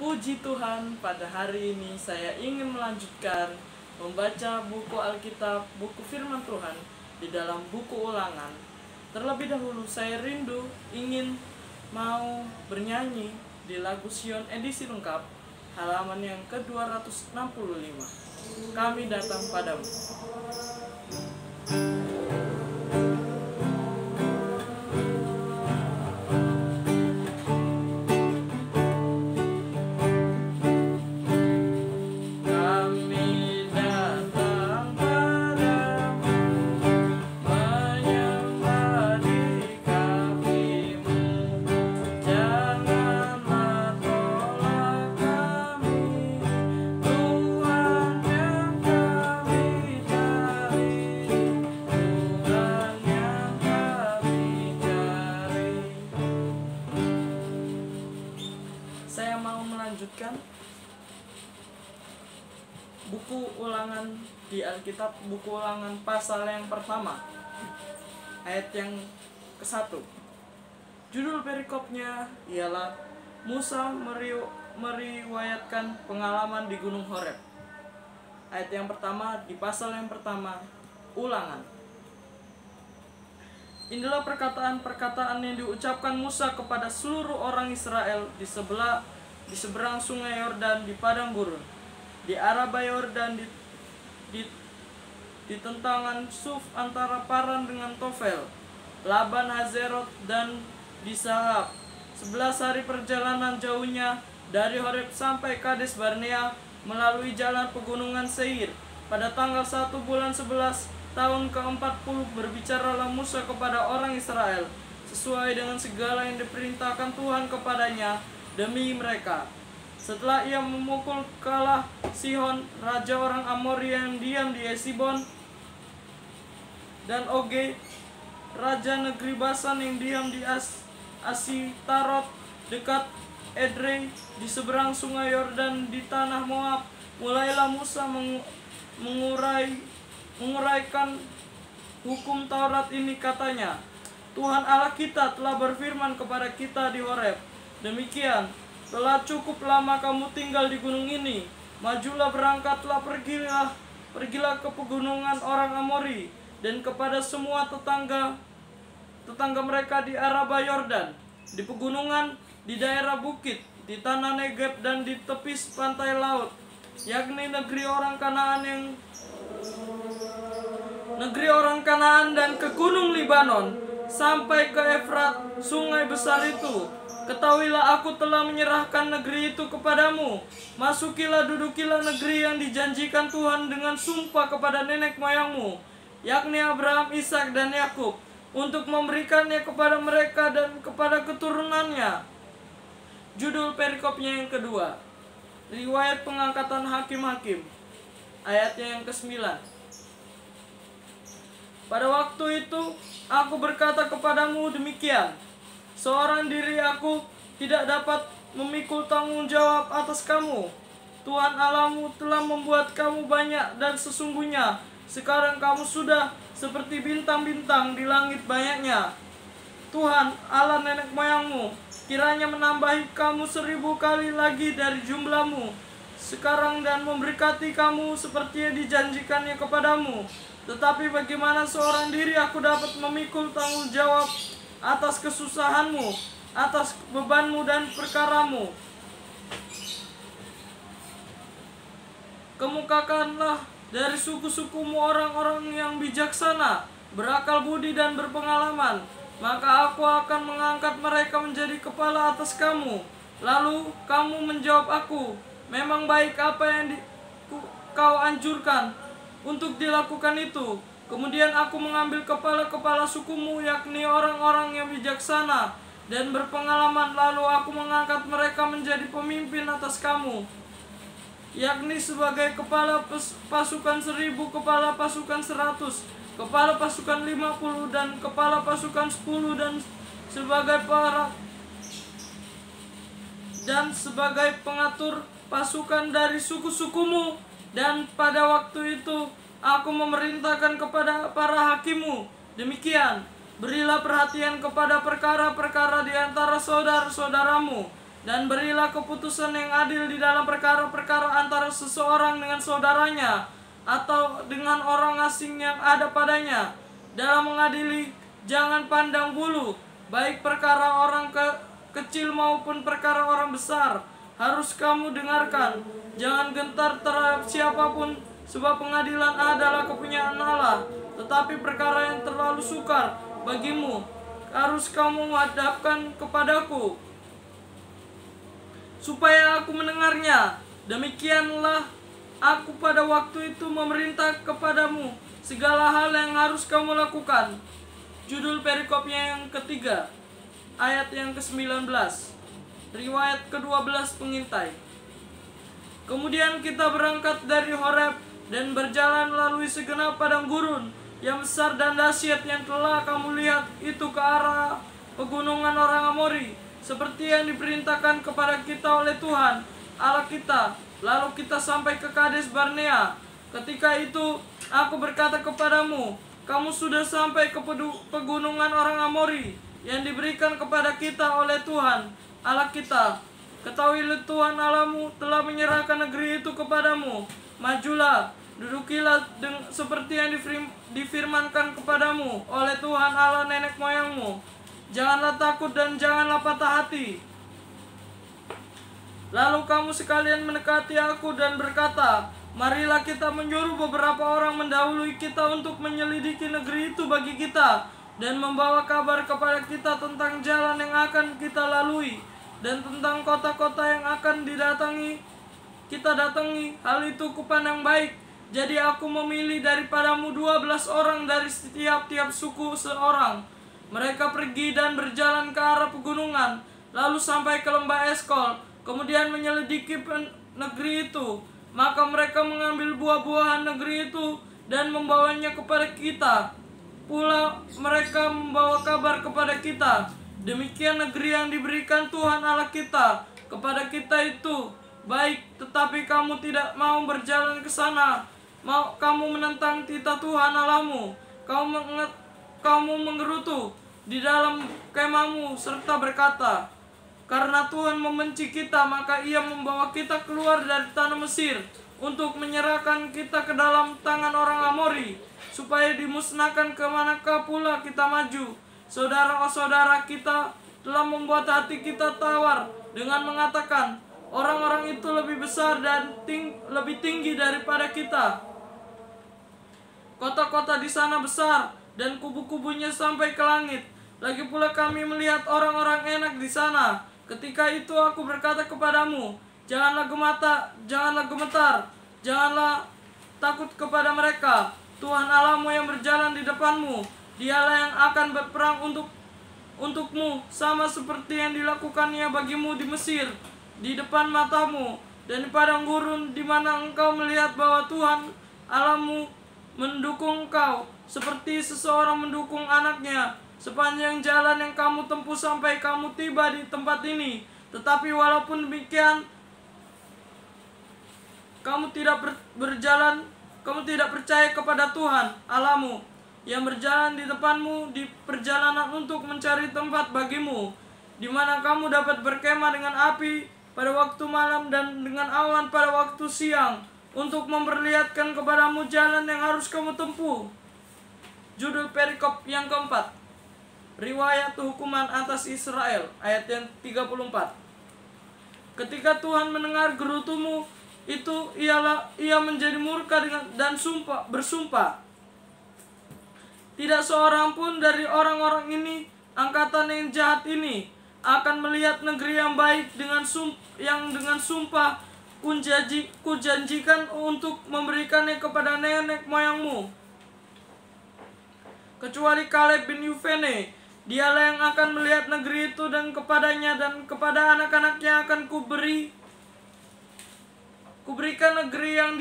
Puji Tuhan, pada hari ini saya ingin melanjutkan membaca buku Alkitab, buku Firman Tuhan di dalam buku Ulangan. Terlebih dahulu saya rindu ingin mau bernyanyi di lagu Sion edisi lengkap, halaman yang ke-265. Kami datang padamu. Saya mau melanjutkan buku Ulangan di Alkitab, buku Ulangan pasal yang pertama, ayat yang ke-1. Judul perikopnya ialah Musa meriwayatkan pengalaman di Gunung Horeb. Ayat yang pertama di pasal yang pertama, Ulangan. Inilah perkataan-perkataan yang diucapkan Musa kepada seluruh orang Israel di seberang sungai Yordan di padang gurun, di Araba Yordan, di tentangan Suf antara Paran dengan Tofel, Laban, Hazerot, dan di Sahab. 11 hari perjalanan jauhnya dari Horeb sampai Kades Barnea melalui jalan pegunungan Seir. Pada tanggal 1 bulan 11 tahun ke-40 berbicaralah Musa kepada orang Israel sesuai dengan segala yang diperintahkan Tuhan kepadanya demi mereka. Setelah ia memukul kalah Sihon, raja orang Amori yang diam di Hesibon, dan Oge, raja negeri Basan yang diam di Asitarot dekat Edrei di seberang sungai Yordan di tanah Moab, mulailah Musa menguraikan hukum Taurat ini, katanya, Tuhan Allah kita telah berfirman kepada kita di Horeb, demikian, telah cukup lama kamu tinggal di gunung ini, majulah, berangkatlah, pergilah ke pegunungan orang Amori dan kepada semua tetangga mereka di Araba Yordan, di pegunungan, di daerah bukit, di tanah Negeb dan di tepi pantai laut, yakni negeri orang Kanaan dan ke gunung Libanon sampai ke Efrat, sungai besar itu. Ketahuilah aku telah menyerahkan negeri itu kepadamu. Masukilah, dudukilah negeri yang dijanjikan Tuhan dengan sumpah kepada nenek moyangmu, yakni Abraham, Ishak, dan Yakub, untuk memberikannya kepada mereka dan kepada keturunannya. Judul perikopnya yang kedua, riwayat pengangkatan hakim-hakim, ayatnya yang ke-9. Pada waktu itu aku berkata kepadamu demikian, seorang diri aku tidak dapat memikul tanggung jawab atas kamu. Tuhan Allahmu telah membuat kamu banyak, dan sesungguhnya sekarang kamu sudah seperti bintang-bintang di langit banyaknya. Tuhan Allah nenek moyangmu kiranya menambahi kamu 1000 kali lagi dari jumlahmu sekarang, dan memberkati kamu seperti yang dijanjikannya kepadamu. Tetapi bagaimana seorang diri aku dapat memikul tanggung jawab atas kesusahanmu, atas bebanmu dan perkaramu? Kemukakanlah dari suku-sukumu orang-orang yang bijaksana, berakal budi dan berpengalaman, maka aku akan mengangkat mereka menjadi kepala atas kamu. Lalu kamu menjawab aku, memang baik apa yang kau anjurkan untuk dilakukan itu. Kemudian aku mengambil kepala-kepala sukumu, yakni orang-orang yang bijaksana dan berpengalaman, lalu aku mengangkat mereka menjadi pemimpin atas kamu, yakni sebagai kepala pasukan 1000, kepala pasukan 100, kepala pasukan 50, dan kepala pasukan 10, dan sebagai pengatur pasukan dari suku-sukumu. Dan pada waktu itu aku memerintahkan kepada para hakimmu demikian, berilah perhatian kepada perkara-perkara di antara saudara-saudaramu Dan berilah keputusan yang adil di dalam perkara-perkara antara seseorang dengan saudaranya atau dengan orang asing yang ada padanya. Dalam mengadili, jangan pandang bulu, baik perkara orang kecil maupun perkara orang besar. Harus kamu dengarkan. Jangan gentar terhadap siapapun, sebab pengadilan adalah kepunyaan Allah. Tetapi perkara yang terlalu sukar bagimu, harus kamu hadapkan kepadaku, supaya aku mendengarnya. Demikianlah aku pada waktu itu memerintah kepadamu segala hal yang harus kamu lakukan. Judul perikopnya yang ketiga, ayat yang ke-19. Riwayat ke-12 pengintai. Kemudian kita berangkat dari Horeb dan berjalan melalui segenap padang gurun yang besar dan dahsyat yang telah kamu lihat itu ke arah pegunungan orang Amori, seperti yang diperintahkan kepada kita oleh Tuhan Allah kita. Lalu kita sampai ke Kades Barnea. Ketika itu aku berkata kepadamu, kamu sudah sampai ke pegunungan orang Amori yang diberikan kepada kita oleh Tuhan Allah kita. Ketahuilah Tuhan Allahmu telah menyerahkan negeri itu kepadamu. Majulah, dudukilah seperti yang difirmankan kepadamu oleh Tuhan Allah nenek moyangmu. Janganlah takut dan janganlah patah hati. Lalu kamu sekalian mendekati aku dan berkata, marilah kita menyuruh beberapa orang mendahului kita untuk menyelidiki negeri itu bagi kita, dan membawa kabar kepada kita tentang jalan yang akan kita lalui, dan tentang kota-kota yang akan kita datangi. Hal itu kupandang baik. Jadi aku memilih daripadamu 12 orang dari setiap suku seorang. Mereka pergi dan berjalan ke arah pegunungan, lalu sampai ke lembah Eskol, kemudian menyelidiki negeri itu. Maka mereka mengambil buah-buahan negeri itu dan membawanya kepada kita. Pula mereka membawa kabar kepada kita. Demikian negeri yang diberikan Tuhan Allah kita kepada kita itu baik, tetapi kamu tidak mau berjalan ke sana. Kamu menentang titah Tuhan Allahmu. Kamu menggerutu di dalam kemahmu serta berkata, karena Tuhan membenci kita, maka Ia membawa kita keluar dari tanah Mesir untuk menyerahkan kita ke dalam tangan orang Amori, supaya dimusnahkan kemanakah pula kita maju. Saudara-saudara kita telah membuat hati kita tawar dengan mengatakan, orang-orang itu lebih besar dan lebih tinggi daripada kita. Kota-kota di sana besar dan kubu-kubunya sampai ke langit. Lagi pula kami melihat orang-orang enak di sana. Ketika itu aku berkata kepadamu, janganlah gemetar, janganlah takut kepada mereka. Tuhan Allahmu yang berjalan di depanmu, Dialah yang akan berperang untukmu, sama seperti yang dilakukannya bagimu di Mesir, di depan matamu, dan di padang gurun di mana engkau melihat bahwa Tuhan Allahmu mendukung engkau, seperti seseorang mendukung anaknya, sepanjang jalan yang kamu tempuh sampai kamu tiba di tempat ini. Tetapi walaupun demikian, kamu tidak percaya kepada Tuhan Allahmu yang berjalan di depanmu di perjalanan untuk mencari tempat bagimu, di mana kamu dapat berkemah dengan api pada waktu malam dan dengan awan pada waktu siang, untuk memperlihatkan kepadamu jalan yang harus kamu tempuh. Judul perikop yang keempat, riwayat hukuman atas Israel, ayat yang 34. Ketika Tuhan mendengar gerutumu itu, ia menjadi murka dan bersumpah, tidak seorang pun dari orang-orang ini, angkatan yang jahat ini, akan melihat negeri yang baik dengan sumpah kujanjikan untuk memberikannya kepada nenek moyangmu, kecuali Kaleb bin Yefune. Dialah yang akan melihat negeri itu, dan kepadanya dan kepada anak-anaknya akan kuberikan negeri yang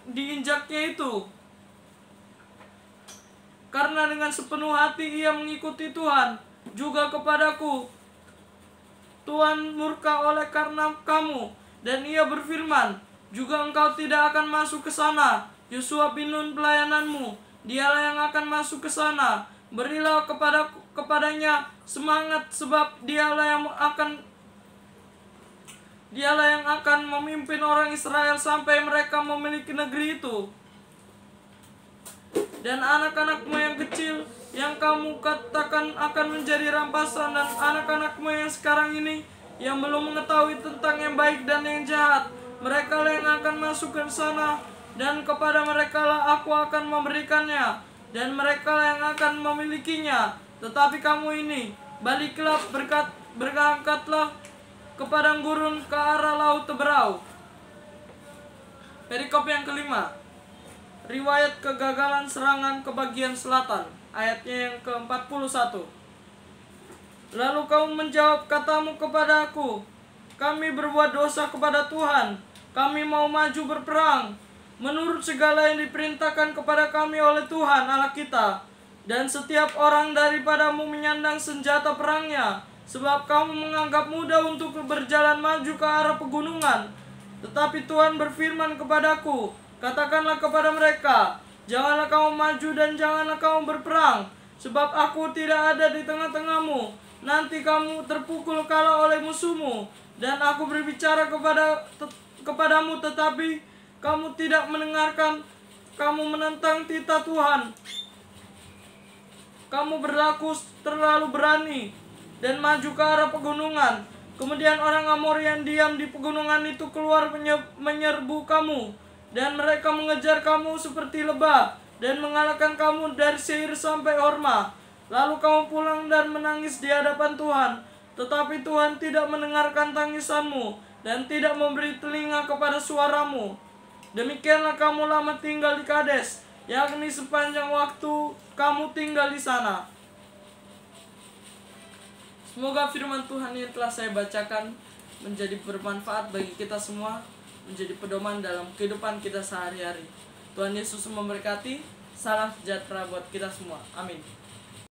diinjaknya itu. Karena dengan sepenuh hati ia mengikuti Tuhan, juga kepadaku Tuhan murka oleh karena kamu, dan ia berfirman, juga engkau tidak akan masuk ke sana. Yosua bin Nun pelayananmu, dialah yang akan masuk ke sana. Berilah kepadanya semangat, sebab dialah yang akan Dialah yang akan memimpin orang Israel sampai mereka memiliki negeri itu. Dan anak-anakmu yang kecil yang kamu katakan akan menjadi rampasan, dan anak-anakmu yang sekarang ini yang belum mengetahui tentang yang baik dan yang jahat, mereka lah yang akan masuk ke sana, dan kepada mereka lah aku akan memberikannya, dan mereka lah yang akan memilikinya. Tetapi kamu ini, baliklah, berangkatlah ke padang gurun ke arah laut Teberau. Perikop yang kelima, riwayat kegagalan serangan ke bagian selatan, ayatnya yang ke-41. Lalu kamu menjawab katamu kepada aku, kami berbuat dosa kepada Tuhan, kami mau maju berperang menurut segala yang diperintahkan kepada kami oleh Tuhan Allah kita, dan setiap orang daripadamu menyandang senjata perangnya, sebab kamu menganggap mudah untuk berjalan maju ke arah pegunungan. Tetapi Tuhan berfirman kepadaku, katakanlah kepada mereka, janganlah kamu maju dan janganlah kamu berperang, sebab aku tidak ada di tengah-tengahmu. Nanti kamu terpukul kalah oleh musuhmu, dan aku berbicara kepadamu, tetapi kamu tidak mendengarkan. Kamu menentang titah Tuhan. Kamu berlaku terlalu berani dan maju ke arah pegunungan. Kemudian orang Amor yang diam di pegunungan itu keluar menyerbu kamu, dan mereka mengejar kamu seperti lebah dan mengalahkan kamu dari Seir sampai Horma. Lalu kamu pulang dan menangis di hadapan Tuhan, tetapi Tuhan tidak mendengarkan tangisanmu dan tidak memberi telinga kepada suaramu. Demikianlah kamu lama tinggal di Kades, yakni sepanjang waktu kamu tinggal di sana. Semoga firman Tuhan yang telah saya bacakan menjadi bermanfaat bagi kita semua, menjadi pedoman dalam kehidupan kita sehari-hari. Tuhan Yesus memberkati. Salam sejahtera buat kita semua. Amin.